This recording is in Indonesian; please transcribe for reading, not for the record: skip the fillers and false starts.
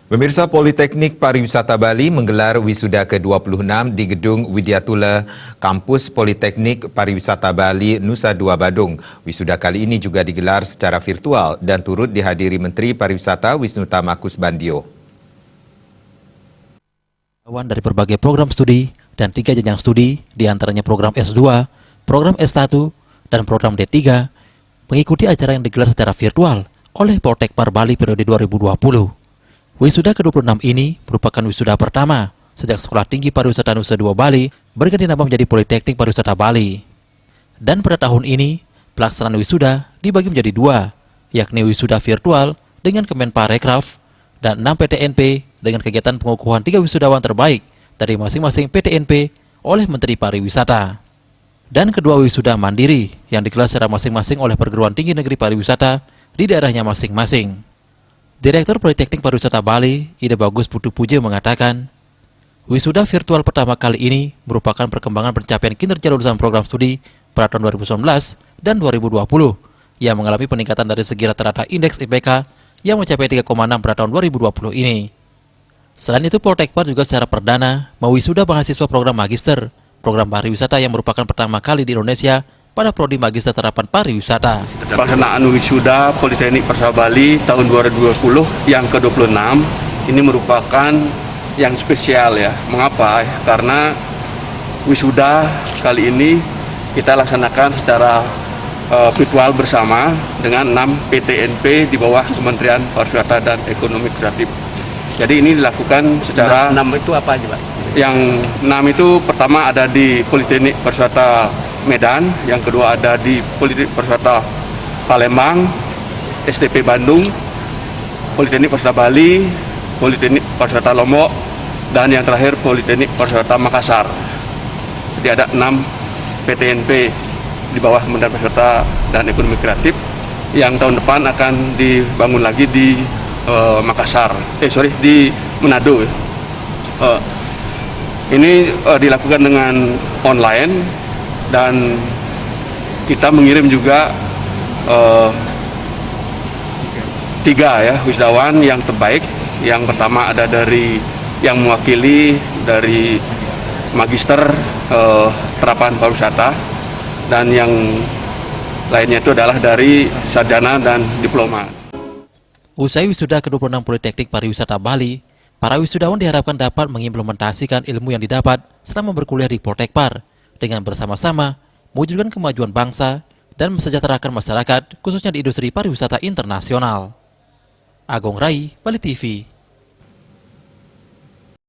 Pemirsa, Politeknik Pariwisata Bali menggelar wisuda ke-26 di Gedung Widyatula Kampus Politeknik Pariwisata Bali Nusa Dua Badung. Wisuda kali ini juga digelar secara virtual dan turut dihadiri Menteri Pariwisata Wisnu Tamakus Bandio. Dari berbagai program studi dan 3 jenjang studi, diantaranya program S2, program S1, dan program D3, mengikuti acara yang digelar secara virtual oleh Poltekpar Bali periode 2020. Wisuda ke-26 ini merupakan wisuda pertama sejak Sekolah Tinggi Pariwisata Nusa Dua Bali berganti nama menjadi Politeknik Pariwisata Bali. Dan pada tahun ini, pelaksanaan wisuda dibagi menjadi 2, yakni wisuda virtual dengan Kemenparekraf dan 6 PTNP dengan kegiatan pengukuhan 3 wisudawan terbaik dari masing-masing PTNP oleh Menteri Pariwisata. Dan kedua wisuda mandiri yang digelar secara masing-masing oleh perguruan tinggi negeri pariwisata di daerahnya masing-masing. Direktur Politeknik Pariwisata Bali, Ida Bagus Putu Puji mengatakan, wisuda virtual pertama kali ini merupakan perkembangan pencapaian kinerja lulusan program studi pada tahun 2019 dan 2020 yang mengalami peningkatan dari segi rata-rata indeks IPK yang mencapai 3,6 pada tahun 2020 ini. Selain itu, Poltekpar juga secara perdana mewisuda mahasiswa program magister, program pariwisata yang merupakan pertama kali di Indonesia pada prodi magister terapan pariwisata. Pelaksanaan wisuda Politeknik Pariwisata Bali tahun 2020 yang ke-26 ini merupakan yang spesial ya. Mengapa? Karena wisuda kali ini kita laksanakan secara virtual bersama dengan 6 PTNP di bawah Kementerian Pariwisata dan Ekonomi Kreatif. Jadi ini dilakukan secara 6 itu apa aja, Pak? Yang 6 itu pertama ada di Politeknik Pariwisata Medan, yang kedua ada di Politeknik Pariwisata Palembang, STP Bandung, Politeknik Pariwisata Bali, Politeknik Pariwisata Lombok, dan yang terakhir Politeknik Pariwisata Makassar. Jadi ada 6 PTNP di bawah Kementerian Pariwisata dan Ekonomi Kreatif yang tahun depan akan dibangun lagi di Makassar, di Manado. Ini dilakukan dengan online dan kita mengirim juga 3 wisudawan yang terbaik. Yang pertama ada dari yang mewakili dari Magister Terapan Pariwisata, dan yang lainnya itu adalah dari sarjana dan diploma. Usai wisuda ke-26 Politeknik Pariwisata Bali, para wisudawan diharapkan dapat mengimplementasikan ilmu yang didapat selama berkuliah di Poltekpar dengan bersama-sama mewujudkan kemajuan bangsa dan mesejahterakan masyarakat, khususnya di industri pariwisata internasional. Agung Rai, Bali TV.